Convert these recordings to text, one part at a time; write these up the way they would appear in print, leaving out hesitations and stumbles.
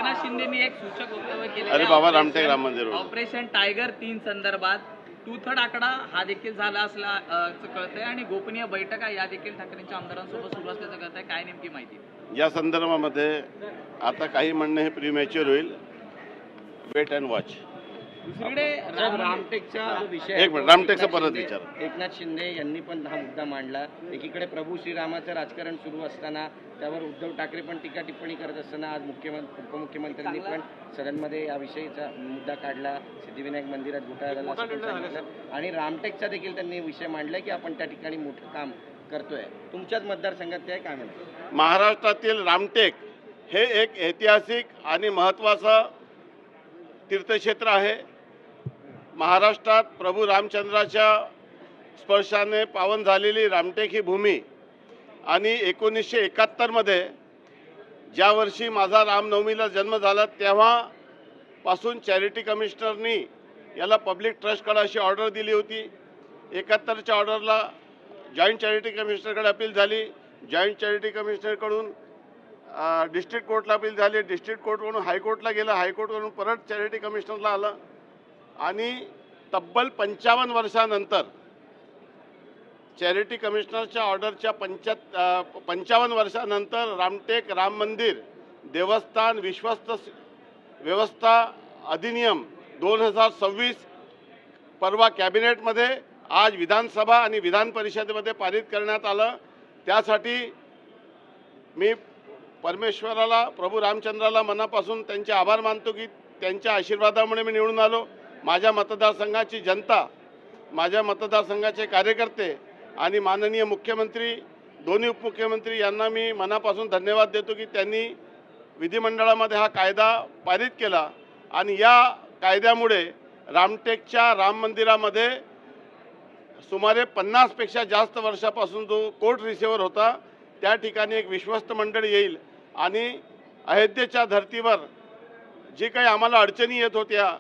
एकनाथ शिंदेनी एक सूचक वक्तव्य केले। अरे बाबा, रामटेक राम मंदिर ऑपरेशन टायगर 3 संदर्भात टूथड आकडा हा देखील झाला असला कळतंय आणि गोपनीय बैठका या देखील ठाकरेंच्या आमदारांसोबत सुरू असल्याचं कळतंय। काय नेमकी माहिती या संदर्भामध्ये? आता काही म्हणणं हे प्रीमॅच्युअर होईल, वेट अँड वॉच. दुसरीकडे रामटेकचा जो विषय एक मिनिट, रामटेकचा परत विचार. एकनाथ शिंदे यांनी पण हा मुद्दा मांडला। एकीकडे प्रभू श्रीरामाचं राजकारण सुरू असताना त्यावर उद्धव ठाकरे पण टीका टिप्पणी करत असताना आज उपमुख्यमंत्र्यांनी पण सदनमध्ये या विषयीचा मुद्दा काढला। सिद्धिविनायक मंदिरात घोटाळा झाला असं पण सांगितलं आणि रामटेकचा देखील त्यांनी विषय मांडला की आपण त्या ठिकाणी मोठं काम करतोय। तुमच्याच मतदारसंघात ते काय म्हणतात? महाराष्ट्रातील रामटेक हे एक ऐतिहासिक आणि महत्त्वाचं तीर्थक्षेत्र आहे। महाराष्ट्रात प्रभू रामचंद्राच्या स्पर्शाने पावन झालेली रामटेक ही भूमी आणि 1971 मध्ये ज्या वर्षी माझा रामनवमीला जन्म झाला तेव्हापासून चॅरिटी कमिशनरनी याला पब्लिक ट्रस्टकडे अशी ऑर्डर दिली होती। 71च्या ऑर्डरला जॉईंट चॅरिटी कमिशनरकडे अपील झाली, जॉईंट चॅरिटी कमिशनरकडून डिस्ट्रिक्ट कोर्टला अपील झाली, डिस्ट्रिक्ट कोर्टकडून हायकोर्टला गेलं, हायकोर्टकडून परत चॅरिटी कमिशनरला आलं आणि तब्बल 55 वर्षानंतर चॅरिटी कमिशनरच्या ऑर्डरच्या 55 वर्षानंतर रामटेक राम मंदिर देवस्थान विश्वस्त व्यवस्था अधिनियम 2026 परवा कॅबिनेटमध्ये आज विधानसभा आणि विधान परिषदेमध्ये पारित करण्यात आलं। त्यासाठी मी परमेश्वराला प्रभू रामचंद्राला मनापासून त्यांचे आभार मानतो की त्यांच्या आशीर्वादामुळे मी निवडून आलो। माझ्या मतदारसंघाची जनता, माझ्या मतदारसंघाचे कार्यकर्ते आणि माननीय मुख्यमंत्री, दोन्ही उपमुख्यमंत्री यांना मी मनापासून धन्यवाद देतो की त्यांनी विधिमंडळामध्ये हा कायदा पारित केला आणि या कायद्यामुळे रामटेकच्या राम मंदिरामध्ये सुमारे 50 पेक्षा जास्त वर्षापासून जो कोर्ट रिसिव्हर होता त्या ठिकाणी एक विश्वस्त मंडळ येईल आणि अयोध्येच्या धर्तीवर जे काही आम्हाला अडचणी येत होत्या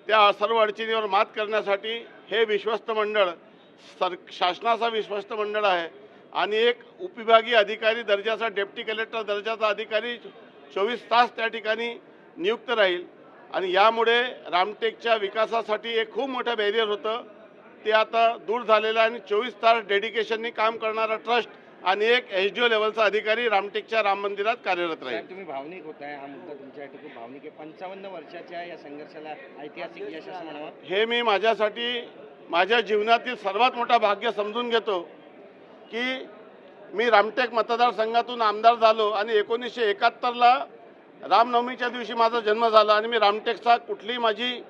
त्या सर्व अडचणीवर मात करण्यासाठी हे विश्वस्त मंडळ शासनाचा विश्वस्त मंडळ आहे आणि एक उपविभागीय अधिकारी दर्जाचा डेप्टी कलेक्टर दर्जाचा अधिकारी 24 तास त्या ठिकाणी नियुक्त राहील आणि यामुळे रामटेकच्या विकासासाठी एक खूप मोठं बॅरियर होतं ते आता दूर झालेलं आहे आणि 24 तास डेडिकेशननी काम करणारा ट्रस्ट आणि एक SDO लेवलचा अधिकारी रामटेकच्या राम मंदिरात कार्यरत राहील। तुम्ही भावनिक होताय, हा मुद्दा तुमच्यासाठी खूप भावनिक आहे। 55 वर्षाच्या या संघर्षाला ऐतिहासिक यश असं म्हणावं हे मी माझ्यासाठी माझ्या जीवनातील सर्वात मोठा भाग्य समजून घेतो की मी रामटेक मतदारसंघातून आमदार झालो आणि 1971ला रामनवमीच्या दिवशी माझा जन्म झाला आणि मी रामटेकचा कुठलीही माझी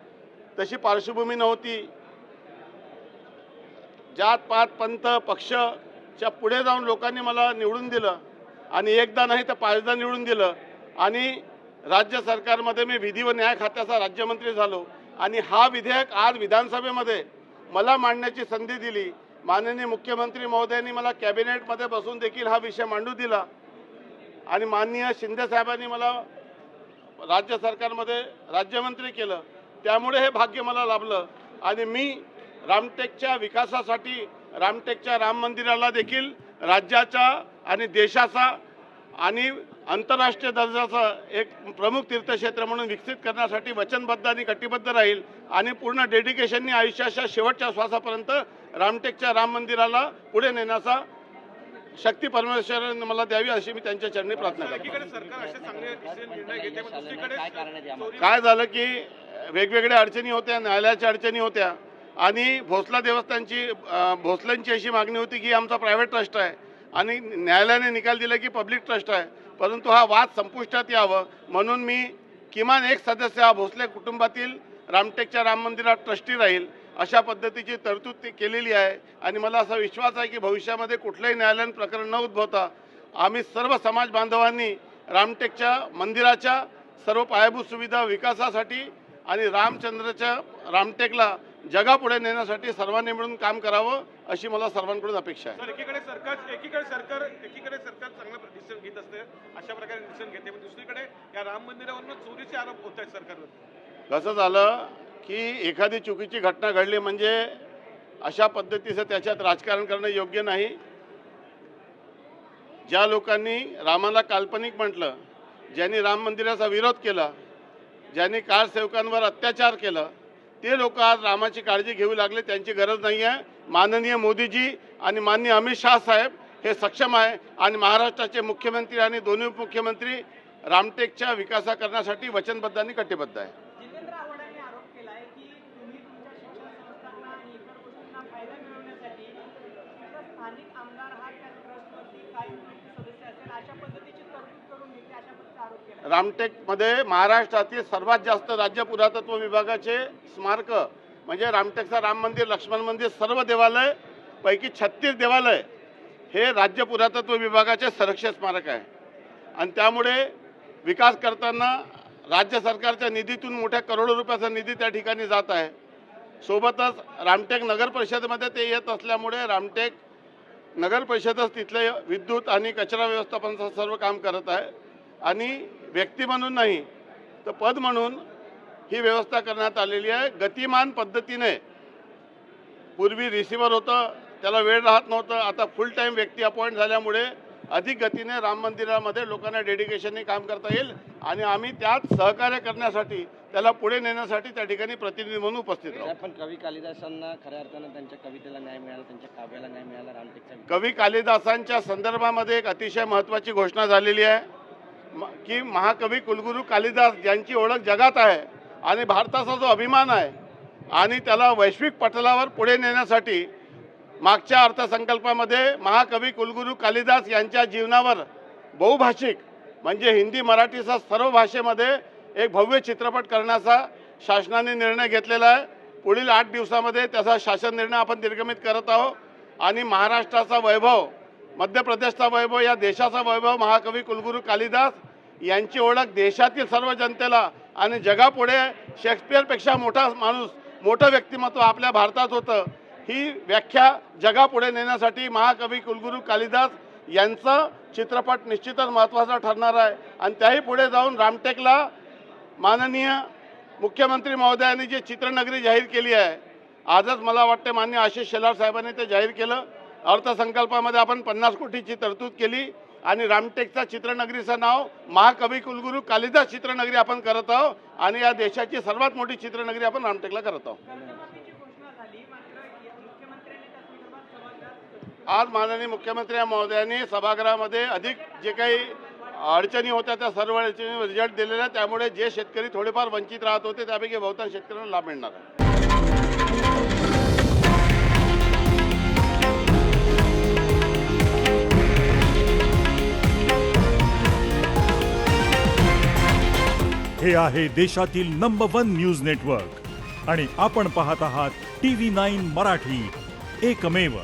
तशी पार्श्वभूमी नव्हती। जात पात पंथ पक्षच्या पुढे जाऊन लोकांनी मला निवडून दिलं आणि एकदा नाही तर 5दा निवडून दिलं आणि राज्य सरकारमध्ये मी विधी व न्याय खात्याचा राज्यमंत्री झालो आणि हा विधेयक आज विधानसभेमध्ये मला मांडण्याची संधी दिली। माननीय मुख्यमंत्री महोदयांनी मला कॅबिनेटमध्ये बसून देखील हा विषय मांडू दिला आणि माननीय शिंदे साहेबांनी मला राज्य सरकारमध्ये राज्यमंत्री केलं। त्यामुळे हे भाग्य मला लाभलं आणि मी रामटेकच्या विकासासाठी रामटेकच्या राम मंदिराला देखील राज्याचा आणि देशाचा आणि आंतरराष्ट्रीय दर्जाचा एक प्रमुख तीर्थक्षेत्र म्हणून विकसित करण्यासाठी वचनबद्ध आणि कटिबद्ध राहील आणि पूर्ण डेडिकेशननी आयुष्याच्या शेवटच्या श्वासापर्यंत रामटेकच्या राम मंदिराला पुढे नेण्याचा शक्ती परमेश्वराने मला द्यावी अशी मी त्यांच्या चरणी प्रार्थना करतो। काय झालं की वेगवेगळ्या अडचणी होत्या, न्यायालयाच्या अडचणी होत्या आणि भोसला देवस्थानची भोसल्यांची अशी मागणी होती की आमचा प्रायव्हेट ट्रस्ट आहे आणि न्यायालयाने निकाल दिला की पब्लिक ट्रस्ट आहे, परंतु हा वाद संपुष्टात यावं म्हणून मी किमान एक सदस्य हा भोसले कुटुंबातील रामटेकच्या राम मंदिरात ट्रस्टी राहील अशा पद्धतीची तरतूद केलेली आहे आणि मला असा विश्वास आहे की भविष्यामध्ये कुठलंही न्यायालयीन प्रकरण न उद्भवता आम्ही सर्व समाज बांधवांनी रामटेकच्या मंदिराच्या सर्व पायाभूत सुविधा विकासासाठी आणि रामचंद्राच्या रामटेकला जगापुढे नेण्यासाठी सर्वांनी मिळून काम करावं अशी मला सर्वांकडून अपेक्षा आहे। एकीकडे सरकार चांगलं डिसिजन घेत असते, अशा प्रकारे डिसिजन घेते, पण दुसरीकडे या राम मंदिरावरून चोरीचे आरोप होत आहेत सरकारवर। कसं झालं की एखादी चुकीची घटना घडली म्हणजे अशा पद्धतीचं त्याच्यात राजकारण करणं योग्य नाही। ज्या लोकांनी रामाला काल्पनिक म्हटलं ज्यांनी राम मंदिराचा विरोध केला, ज्यांनी कारसेवकांवर अत्याचार केला, ते लोक आज रामाची काळजी घेऊ लागले. त्यांची गरज नाही आहे. माननीय मोदीजी आणि माननीय अमित शाह साहेब हे सक्षम आहे आणि महाराष्ट्राचे मुख्यमंत्री आणि दोन्ही उपमुख्यमंत्री रामटेकच्या विकासाकरणासाठी वचनबद्ध आणि कटिबद्ध आहे. जितेंद्र आव्हाडांनी आरोप केला आहे की तुम्ही तुमच्या शिक्षण संस्थांना आणि इतर गोष्टींना फायदा मिळवण्यासाठी तिथला स्थानिक आमदार हा त्या ट्रस्टवरती काही सदस्य असेल अशा पद्धतीची तरतूद करून घेतली, अशा पद्धतीचा आरोप केला. रामटेकमध्ये महाराष्ट्रातील सर्वात जास्त राज्य पुरातत्व विभागाचे स्मारक म्हणजे रामटेकचा राम मंदिर, लक्ष्मण मंदिर, सर्व देवालय पैकी 36 देवालय हे राज्य पुरातत्व विभागाचे संरक्षित स्मारक आहे. आणि त्यामुळे विकास करताना राज्य सरकारच्या निधीतून मोठ्या करोडो रुपयाचा निधी त्या ठिकाणी जात आहे. सोबतच रामटेक नगर परिषदेमध्ये ते येत असल्यामुळे रामटेक नगर परिषदच तिथले विद्युत आणि कचरा व्यवस्थापनाचं सर्व काम करत आहे. आणि व्यक्ती म्हणून नाही तर पद म्हणून ही व्यवस्था करण्यात आलेली आहे. गतिमान पद्धतीने पूर्वी रिसिव्हर होतं, त्याला वेळ राहत नव्हतं. आता फुल टाईम व्यक्ती अपॉइंट झाल्यामुळे अधिक गतीने राम मंदिरामध्ये लोकांना डेडिकेशनने काम करता येईल आणि आम्ही त्यात सहकार्य करण्यासाठी त्याला पुढे नेण्यासाठी त्या ठिकाणी प्रतिनिधी म्हणून उपस्थित राहू. पण कवी कालिदासांना खऱ्या अर्थानं त्यांच्या कवितेला न्याय मिळाला, त्यांच्या काव्याला न्याय मिळाला रामटेकचा. कवी कालिदासांच्या संदर्भामध्ये एक अतिशय महत्त्वाची घोषणा झालेली आहे की महाकवी कुलगुरू कालिदास ज्यांची ओळख जगात आहे आणि भारताचा जो अभिमान आहे आणि त्याला वैश्विक पटलावर पुढे नेण्यासाठी मागच्या अर्थसंकल्पामध्ये महाकवी कुलगुरू कालिदास यांच्या जीवनावर बहुभाषिक म्हणजे हिंदी मराठीसह सर्व भाषेमध्ये एक भव्य चित्रपट करण्याचा शासनाने निर्णय घेतलेला आहे. पुढील 8 दिवसामध्ये त्याचा शासन निर्णय आपण निर्गमित करत आहोत आणि महाराष्ट्राचा वैभव, मध्य प्रदेशचा वैभव, या देशाचा वैभव महाकवी कुलगुरू कालिदास यांची ओळख देशातील सर्व जनतेला आणि जगापुढे शेक्सपियरपेक्षा मोठा माणूस, मोठं व्यक्तिमत्व आपल्या भारतात होतं, ही व्याख्या जगापुढे नेण्यासाठी महाकवी कुलगुरू कालिदास यांचा चित्रपट निश्चितच महत्त्वाचा ठरणार आहे. आणि त्याही पुढे जाऊन रामटेकला माननीय मुख्यमंत्री महोदयांनी जी चित्रनगरी जाहीर केली आहे, आजच मला वाटते माननीय आशिष शेलार साहेबांनी ते जाहीर केलं. अर्थसंकल्पामध्ये आपण 50 कोटीची तरतूद केली आणि रामटेकचा चित्रनगरीचं नाव महाकवी कुलगुरू कालिदास चित्रनगरी आपण करत आहोत आणि या देशाची सर्वात मोठी चित्रनगरी आपण रामटेकला करत आहोत. कर्जमाफीची घोषणा झाली, मात्र मुख्यमंत्र्यांनी त्या संदर्भात सभागृहात आज माननीय मुख्यमंत्री महोदयांनी सभागृहामध्ये अधिक जे काही अडचणी होत्या त्या सर्व अडचणी रिझल्ट दिलेला आहे. त्यामुळे जे शेतकरी थोडेफार वंचित राहत होते त्यापैकी बहुतांश शेतकऱ्यांना लाभ मिळणार आहे. हे आहे देशातील नंबर 1 न्यूज नेटवर्क आणि आपण पाहत आहात TV9 मराठी, एकमेव.